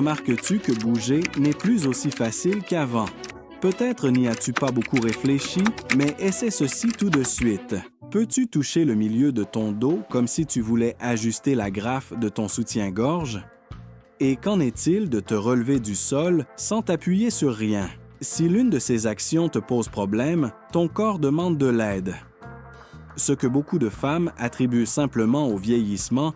Remarques-tu que bouger n'est plus aussi facile qu'avant? Peut-être n'y as-tu pas beaucoup réfléchi, mais essaie ceci tout de suite. Peux-tu toucher le milieu de ton dos comme si tu voulais ajuster la graffe de ton soutien-gorge? Et qu'en est-il de te relever du sol sans t'appuyer sur rien? Si l'une de ces actions te pose problème, ton corps demande de l'aide. Ce que beaucoup de femmes attribuent simplement au vieillissement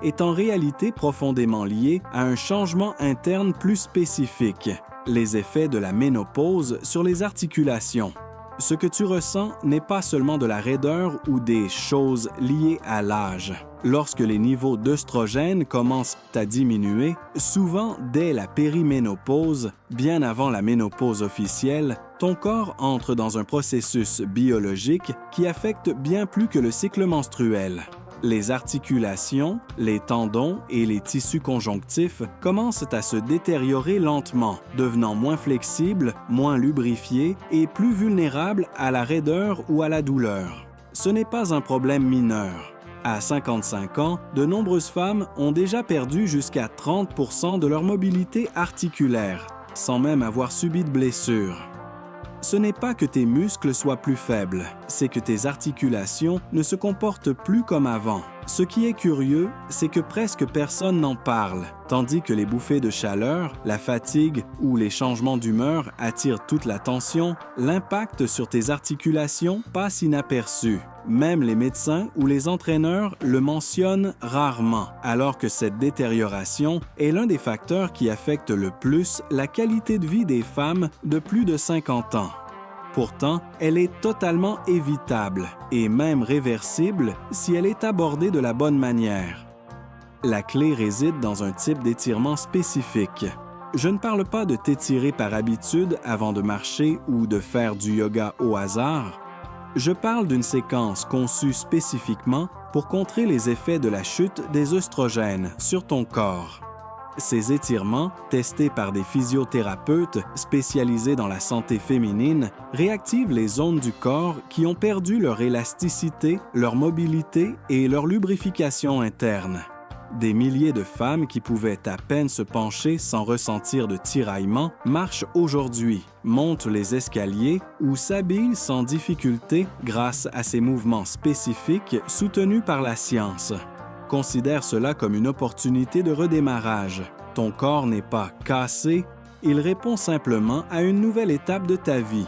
est en réalité profondément lié à un changement interne plus spécifique, les effets de la ménopause sur les articulations. Ce que tu ressens n'est pas seulement de la raideur ou des choses liées à l'âge. Lorsque les niveaux d'œstrogène commencent à diminuer, souvent dès la périménopause, bien avant la ménopause officielle, ton corps entre dans un processus biologique qui affecte bien plus que le cycle menstruel. Les articulations, les tendons et les tissus conjonctifs commencent à se détériorer lentement, devenant moins flexibles, moins lubrifiés et plus vulnérables à la raideur ou à la douleur. Ce n'est pas un problème mineur. À 55 ans, de nombreuses femmes ont déjà perdu jusqu'à 30% de leur mobilité articulaire, sans même avoir subi de blessure. Ce n'est pas que tes muscles soient plus faibles, c'est que tes articulations ne se comportent plus comme avant. Ce qui est curieux, c'est que presque personne n'en parle, tandis que les bouffées de chaleur, la fatigue ou les changements d'humeur attirent toute l'attention, l'impact sur tes articulations passe inaperçu. Même les médecins ou les entraîneurs le mentionnent rarement, alors que cette détérioration est l'un des facteurs qui affecte le plus la qualité de vie des femmes de plus de 50 ans. Pourtant, elle est totalement évitable et même réversible si elle est abordée de la bonne manière. La clé réside dans un type d'étirement spécifique. Je ne parle pas de t'étirer par habitude avant de marcher ou de faire du yoga au hasard. Je parle d'une séquence conçue spécifiquement pour contrer les effets de la chute des œstrogènes sur ton corps. Ces étirements, testés par des physiothérapeutes spécialisés dans la santé féminine, réactivent les zones du corps qui ont perdu leur élasticité, leur mobilité et leur lubrification interne. Des milliers de femmes qui pouvaient à peine se pencher sans ressentir de tiraillement marchent aujourd'hui, montent les escaliers ou s'habillent sans difficulté grâce à ces mouvements spécifiques soutenus par la science. Considère cela comme une opportunité de redémarrage. Ton corps n'est pas cassé, il répond simplement à une nouvelle étape de ta vie.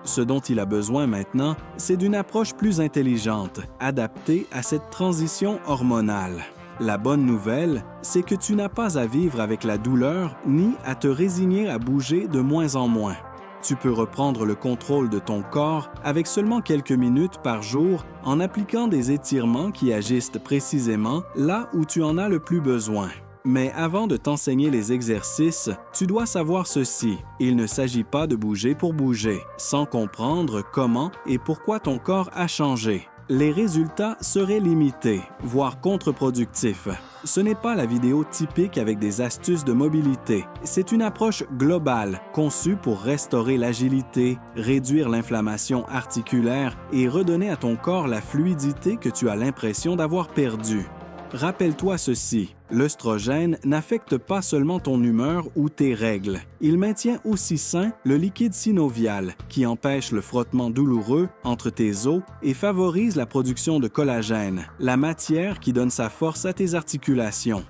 Ce dont il a besoin maintenant, c'est d'une approche plus intelligente, adaptée à cette transition hormonale. La bonne nouvelle, c'est que tu n'as pas à vivre avec la douleur ni à te résigner à bouger de moins en moins. Tu peux reprendre le contrôle de ton corps avec seulement quelques minutes par jour en appliquant des étirements qui agissent précisément là où tu en as le plus besoin. Mais avant de t'enseigner les exercices, tu dois savoir ceci. Il ne s'agit pas de bouger pour bouger, sans comprendre comment et pourquoi ton corps a changé. Les résultats seraient limités, voire contre-productifs. Ce n'est pas la vidéo typique avec des astuces de mobilité. C'est une approche globale, conçue pour restaurer l'agilité, réduire l'inflammation articulaire et redonner à ton corps la fluidité que tu as l'impression d'avoir perdue. Rappelle-toi ceci, l'œstrogène n'affecte pas seulement ton humeur ou tes règles. Il maintient aussi sain le liquide synovial, qui empêche le frottement douloureux entre tes os et favorise la production de collagène, la matière qui donne sa force à tes articulations.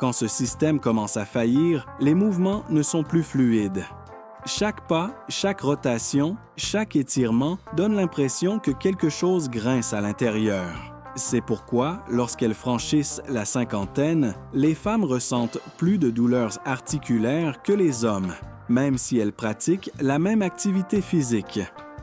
Quand ce système commence à faillir, les mouvements ne sont plus fluides. Chaque pas, chaque rotation, chaque étirement donne l'impression que quelque chose grince à l'intérieur. C'est pourquoi, lorsqu'elles franchissent la cinquantaine, les femmes ressentent plus de douleurs articulaires que les hommes, même si elles pratiquent la même activité physique.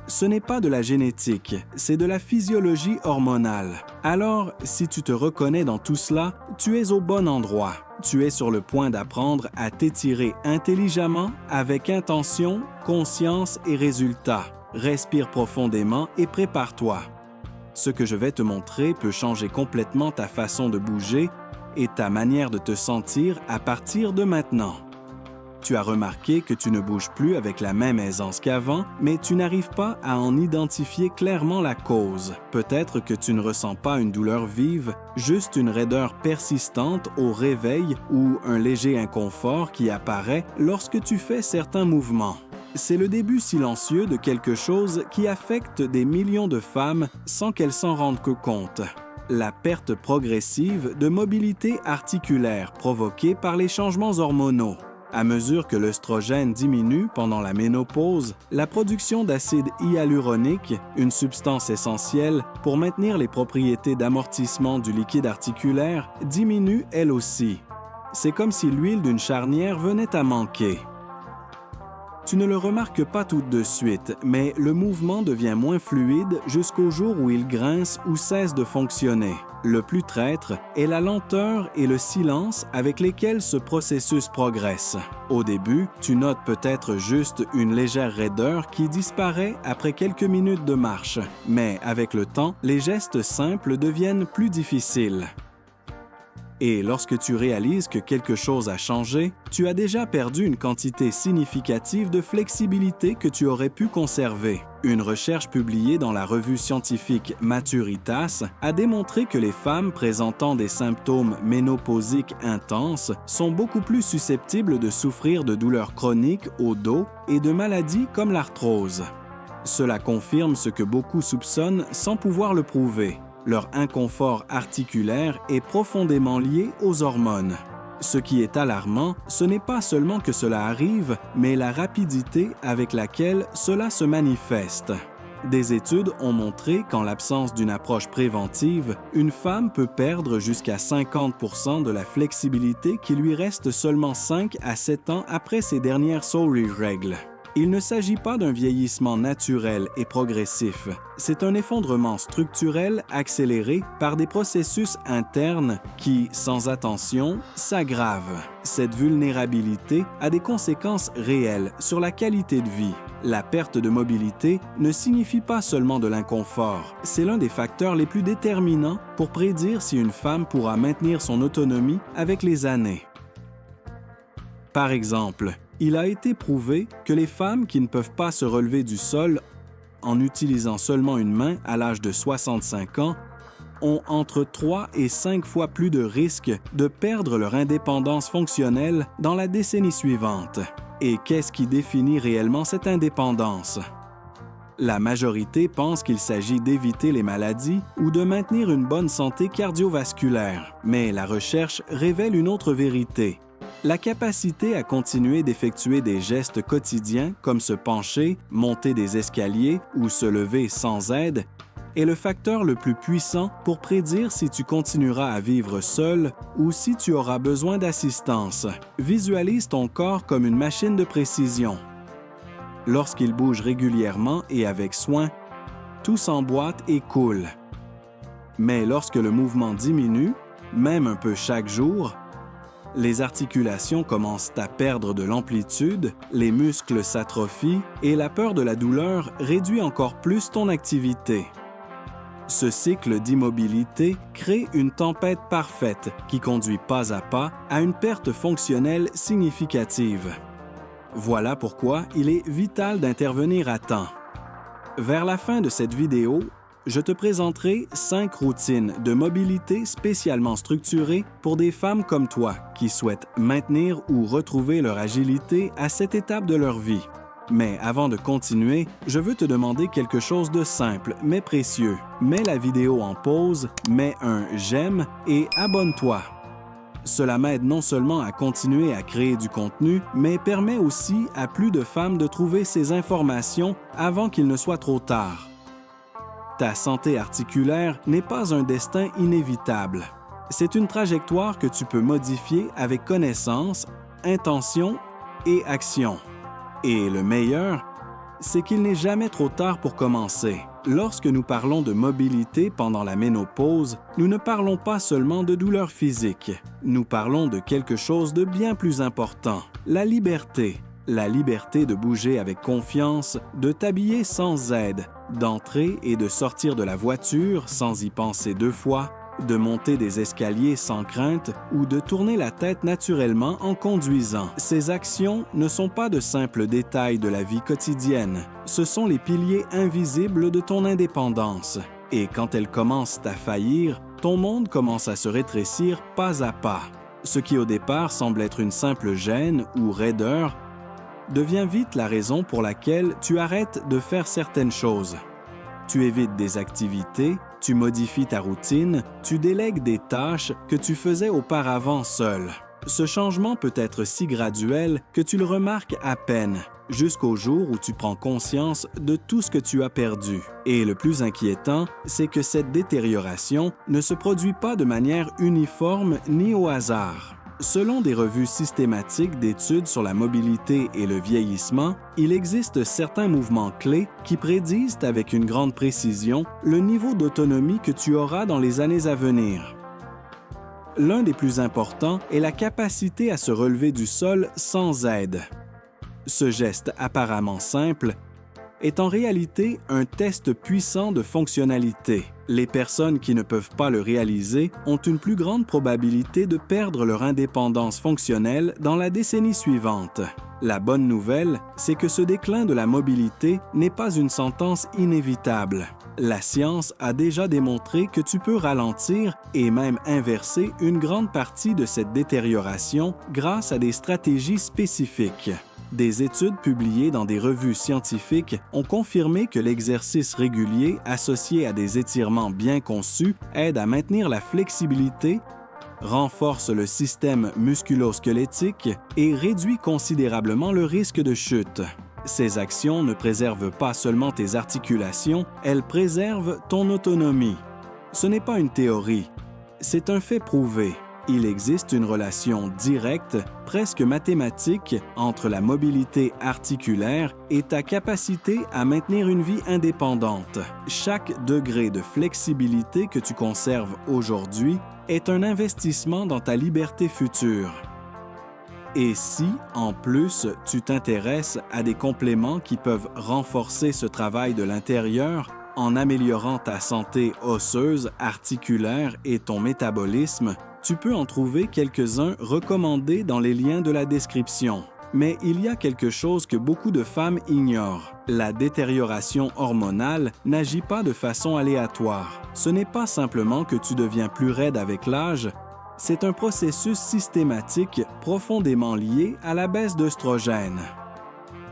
Ce n'est pas de la génétique, c'est de la physiologie hormonale. Alors, si tu te reconnais dans tout cela, tu es au bon endroit. Tu es sur le point d'apprendre à t'étirer intelligemment, avec intention, conscience et résultat. Respire profondément et prépare-toi. Ce que je vais te montrer peut changer complètement ta façon de bouger et ta manière de te sentir à partir de maintenant. Tu as remarqué que tu ne bouges plus avec la même aisance qu'avant, mais tu n'arrives pas à en identifier clairement la cause. Peut-être que tu ne ressens pas une douleur vive, juste une raideur persistante au réveil ou un léger inconfort qui apparaît lorsque tu fais certains mouvements. C'est le début silencieux de quelque chose qui affecte des millions de femmes sans qu'elles s'en rendent compte. La perte progressive de mobilité articulaire provoquée par les changements hormonaux. À mesure que l'œstrogène diminue pendant la ménopause, la production d'acide hyaluronique, une substance essentielle pour maintenir les propriétés d'amortissement du liquide articulaire, diminue elle aussi. C'est comme si l'huile d'une charnière venait à manquer. Tu ne le remarques pas tout de suite, mais le mouvement devient moins fluide jusqu'au jour où il grince ou cesse de fonctionner. Le plus traître est la lenteur et le silence avec lesquels ce processus progresse. Au début, tu notes peut-être juste une légère raideur qui disparaît après quelques minutes de marche, mais avec le temps, les gestes simples deviennent plus difficiles. Et lorsque tu réalises que quelque chose a changé, tu as déjà perdu une quantité significative de flexibilité que tu aurais pu conserver. Une recherche publiée dans la revue scientifique Maturitas a démontré que les femmes présentant des symptômes ménopausiques intenses sont beaucoup plus susceptibles de souffrir de douleurs chroniques au dos et de maladies comme l'arthrose. Cela confirme ce que beaucoup soupçonnent sans pouvoir le prouver. Leur inconfort articulaire est profondément lié aux hormones. Ce qui est alarmant, ce n'est pas seulement que cela arrive, mais la rapidité avec laquelle cela se manifeste. Des études ont montré qu'en l'absence d'une approche préventive, une femme peut perdre jusqu'à 50% de la flexibilité qui lui reste seulement 5 à 7 ans après ses dernières règles. Il ne s'agit pas d'un vieillissement naturel et progressif, c'est un effondrement structurel accéléré par des processus internes qui, sans attention, s'aggravent. Cette vulnérabilité a des conséquences réelles sur la qualité de vie. La perte de mobilité ne signifie pas seulement de l'inconfort, c'est l'un des facteurs les plus déterminants pour prédire si une femme pourra maintenir son autonomie avec les années. Par exemple, il a été prouvé que les femmes qui ne peuvent pas se relever du sol en utilisant seulement une main à l'âge de 65 ans ont entre 3 et 5 fois plus de risques de perdre leur indépendance fonctionnelle dans la décennie suivante. Et qu'est-ce qui définit réellement cette indépendance? La majorité pense qu'il s'agit d'éviter les maladies ou de maintenir une bonne santé cardiovasculaire, mais la recherche révèle une autre vérité. La capacité à continuer d'effectuer des gestes quotidiens comme se pencher, monter des escaliers ou se lever sans aide est le facteur le plus puissant pour prédire si tu continueras à vivre seul ou si tu auras besoin d'assistance. Visualise ton corps comme une machine de précision. Lorsqu'il bouge régulièrement et avec soin, tout s'emboîte et coule. Mais lorsque le mouvement diminue, même un peu chaque jour, les articulations commencent à perdre de l'amplitude, les muscles s'atrophient et la peur de la douleur réduit encore plus ton activité. Ce cycle d'immobilité crée une tempête parfaite qui conduit pas à pas à une perte fonctionnelle significative. Voilà pourquoi il est vital d'intervenir à temps. Vers la fin de cette vidéo, je te présenterai 5 routines de mobilité spécialement structurées pour des femmes comme toi qui souhaitent maintenir ou retrouver leur agilité à cette étape de leur vie. Mais avant de continuer, je veux te demander quelque chose de simple mais précieux. Mets la vidéo en pause, mets un « j'aime » et abonne-toi. Cela m'aide non seulement à continuer à créer du contenu, mais permet aussi à plus de femmes de trouver ces informations avant qu'il ne soit trop tard. Ta santé articulaire n'est pas un destin inévitable. C'est une trajectoire que tu peux modifier avec connaissance, intention et action. Et le meilleur, c'est qu'il n'est jamais trop tard pour commencer. Lorsque nous parlons de mobilité pendant la ménopause, nous ne parlons pas seulement de douleurs physiques. Nous parlons de quelque chose de bien plus important, la liberté. La liberté de bouger avec confiance, de t'habiller sans aide, d'entrer et de sortir de la voiture sans y penser 2 fois, de monter des escaliers sans crainte ou de tourner la tête naturellement en conduisant. Ces actions ne sont pas de simples détails de la vie quotidienne, ce sont les piliers invisibles de ton indépendance. Et quand elles commencent à faillir, ton monde commence à se rétrécir pas à pas. Ce qui au départ semble être une simple gêne ou raideur devient vite la raison pour laquelle tu arrêtes de faire certaines choses. Tu évites des activités, tu modifies ta routine, tu délègues des tâches que tu faisais auparavant seul. Ce changement peut être si graduel que tu le remarques à peine, jusqu'au jour où tu prends conscience de tout ce que tu as perdu. Et le plus inquiétant, c'est que cette détérioration ne se produit pas de manière uniforme ni au hasard. Selon des revues systématiques d'études sur la mobilité et le vieillissement, il existe certains mouvements clés qui prédisent avec une grande précision le niveau d'autonomie que tu auras dans les années à venir. L'un des plus importants est la capacité à se relever du sol sans aide. Ce geste apparemment simple est en réalité un test puissant de fonctionnalité. Les personnes qui ne peuvent pas le réaliser ont une plus grande probabilité de perdre leur indépendance fonctionnelle dans la décennie suivante. La bonne nouvelle, c'est que ce déclin de la mobilité n'est pas une sentence inévitable. La science a déjà démontré que tu peux ralentir et même inverser une grande partie de cette détérioration grâce à des stratégies spécifiques. Des études publiées dans des revues scientifiques ont confirmé que l'exercice régulier associé à des étirements bien conçus aide à maintenir la flexibilité, renforce le système musculo-squelettique et réduit considérablement le risque de chute. Ces actions ne préservent pas seulement tes articulations, elles préservent ton autonomie. Ce n'est pas une théorie, c'est un fait prouvé. Il existe une relation directe, presque mathématique, entre la mobilité articulaire et ta capacité à maintenir une vie indépendante. Chaque degré de flexibilité que tu conserves aujourd'hui est un investissement dans ta liberté future. Et si, en plus, tu t'intéresses à des compléments qui peuvent renforcer ce travail de l'intérieur, en améliorant ta santé osseuse, articulaire et ton métabolisme, tu peux en trouver quelques-uns recommandés dans les liens de la description. Mais il y a quelque chose que beaucoup de femmes ignorent. La détérioration hormonale n'agit pas de façon aléatoire. Ce n'est pas simplement que tu deviens plus raide avec l'âge, c'est un processus systématique profondément lié à la baisse d'œstrogène.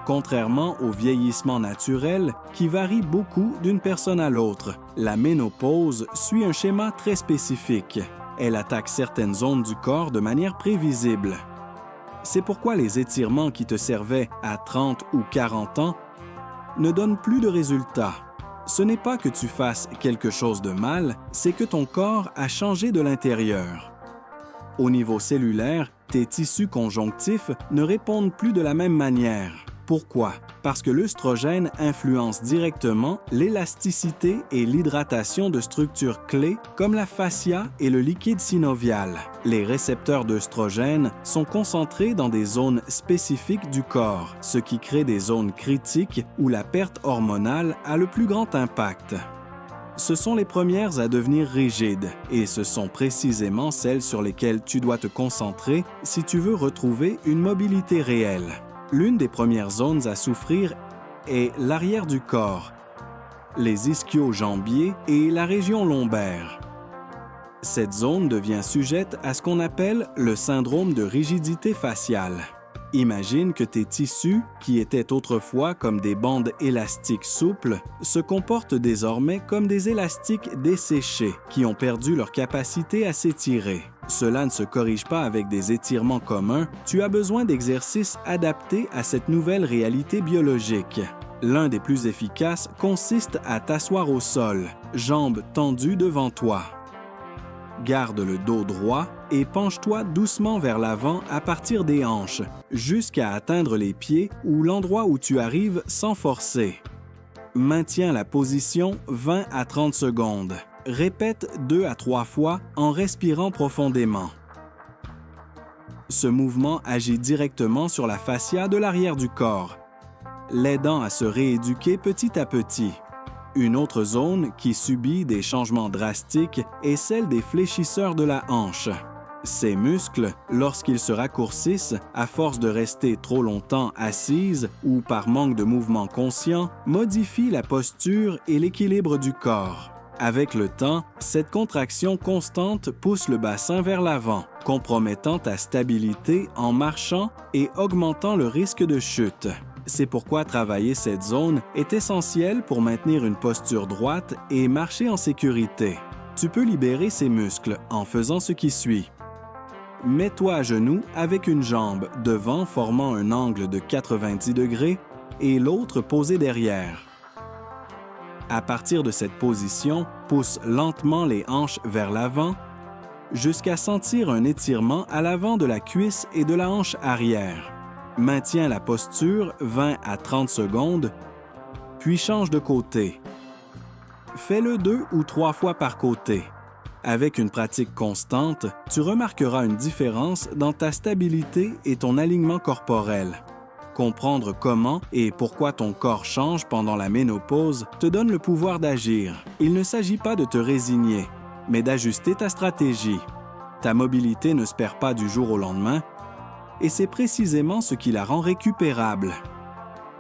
Contrairement au vieillissement naturel, qui varie beaucoup d'une personne à l'autre, la ménopause suit un schéma très spécifique. Elle attaque certaines zones du corps de manière prévisible. C'est pourquoi les étirements qui te servaient à 30 ou 40 ans ne donnent plus de résultats. Ce n'est pas que tu fasses quelque chose de mal, c'est que ton corps a changé de l'intérieur. Au niveau cellulaire, tes tissus conjonctifs ne répondent plus de la même manière. Pourquoi? Parce que l'œstrogène influence directement l'élasticité et l'hydratation de structures clés comme la fascia et le liquide synovial. Les récepteurs d'œstrogène sont concentrés dans des zones spécifiques du corps, ce qui crée des zones critiques où la perte hormonale a le plus grand impact. Ce sont les premières à devenir rigides et ce sont précisément celles sur lesquelles tu dois te concentrer si tu veux retrouver une mobilité réelle. L'une des premières zones à souffrir est l'arrière du corps, les ischio-jambiers et la région lombaire. Cette zone devient sujette à ce qu'on appelle le syndrome de rigidité faciale. Imagine que tes tissus, qui étaient autrefois comme des bandes élastiques souples, se comportent désormais comme des élastiques desséchés qui ont perdu leur capacité à s'étirer. Cela ne se corrige pas avec des étirements communs, tu as besoin d'exercices adaptés à cette nouvelle réalité biologique. L'un des plus efficaces consiste à t'asseoir au sol, jambes tendues devant toi. Garde le dos droit et penche-toi doucement vers l'avant à partir des hanches, jusqu'à atteindre les pieds ou l'endroit où tu arrives sans forcer. Maintiens la position 20 à 30 secondes. Répète 2 à 3 fois en respirant profondément. Ce mouvement agit directement sur la fascia de l'arrière du corps, l'aidant à se rééduquer petit à petit. Une autre zone qui subit des changements drastiques est celle des fléchisseurs de la hanche. Ces muscles, lorsqu'ils se raccourcissent à force de rester trop longtemps assises ou par manque de mouvement conscient, modifient la posture et l'équilibre du corps. Avec le temps, cette contraction constante pousse le bassin vers l'avant, compromettant ta stabilité en marchant et augmentant le risque de chute. C'est pourquoi travailler cette zone est essentiel pour maintenir une posture droite et marcher en sécurité. Tu peux libérer ces muscles en faisant ce qui suit. Mets-toi à genoux avec une jambe devant formant un angle de 90 degrés et l'autre posée derrière. À partir de cette position, pousse lentement les hanches vers l'avant jusqu'à sentir un étirement à l'avant de la cuisse et de la hanche arrière. Maintiens la posture 20 à 30 secondes, puis change de côté. Fais-le 2 ou 3 fois par côté. Avec une pratique constante, tu remarqueras une différence dans ta stabilité et ton alignement corporel. Comprendre comment et pourquoi ton corps change pendant la ménopause te donne le pouvoir d'agir. Il ne s'agit pas de te résigner, mais d'ajuster ta stratégie. Ta mobilité ne se perd pas du jour au lendemain, et c'est précisément ce qui la rend récupérable.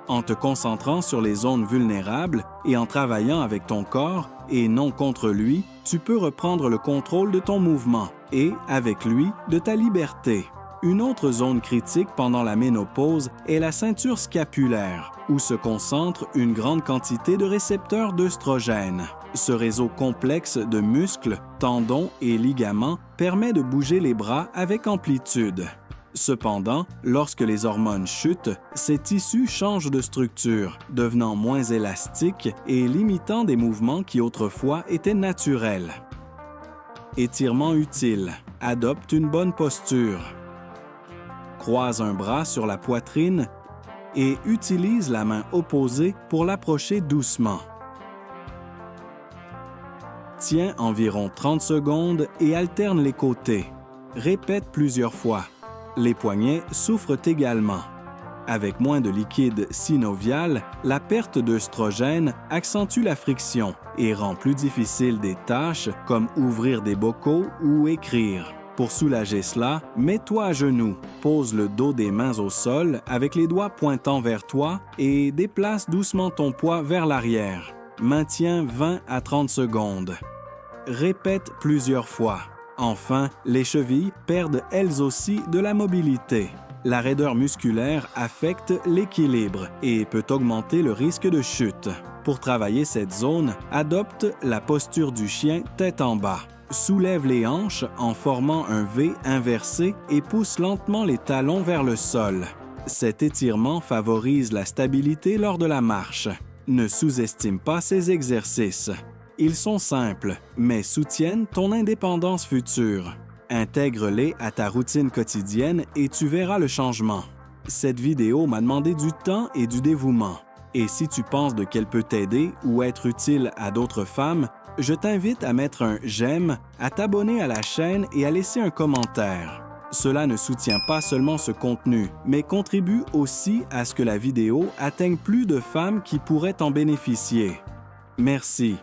En te concentrant sur les zones vulnérables et en travaillant avec ton corps et non contre lui, tu peux reprendre le contrôle de ton mouvement et, avec lui, de ta liberté. Une autre zone critique pendant la ménopause est la ceinture scapulaire, où se concentre une grande quantité de récepteurs d'œstrogènes. Ce réseau complexe de muscles, tendons et ligaments permet de bouger les bras avec amplitude. Cependant, lorsque les hormones chutent, ces tissus changent de structure, devenant moins élastiques et limitant des mouvements qui autrefois étaient naturels. Étirement utile. Adopte une bonne posture. Croise un bras sur la poitrine et utilise la main opposée pour l'approcher doucement. Tiens environ 30 secondes et alterne les côtés. Répète plusieurs fois. Les poignets souffrent également. Avec moins de liquide synovial, la perte d'œstrogène accentue la friction et rend plus difficile des tâches comme ouvrir des bocaux ou écrire. Pour soulager cela, mets-toi à genoux, pose le dos des mains au sol avec les doigts pointant vers toi et déplace doucement ton poids vers l'arrière. Maintiens 20 à 30 secondes. Répète plusieurs fois. Enfin, les chevilles perdent elles aussi de la mobilité. La raideur musculaire affecte l'équilibre et peut augmenter le risque de chute. Pour travailler cette zone, adopte la posture du chien tête en bas. Soulève les hanches en formant un V inversé et pousse lentement les talons vers le sol. Cet étirement favorise la stabilité lors de la marche. Ne sous-estime pas ces exercices. Ils sont simples, mais soutiennent ton indépendance future. Intègre-les à ta routine quotidienne et tu verras le changement. Cette vidéo m'a demandé du temps et du dévouement. Et si tu penses qu'elle peut t'aider ou être utile à d'autres femmes, je t'invite à mettre un « j'aime », à t'abonner à la chaîne et à laisser un commentaire. Cela ne soutient pas seulement ce contenu, mais contribue aussi à ce que la vidéo atteigne plus de femmes qui pourraient en bénéficier. Merci.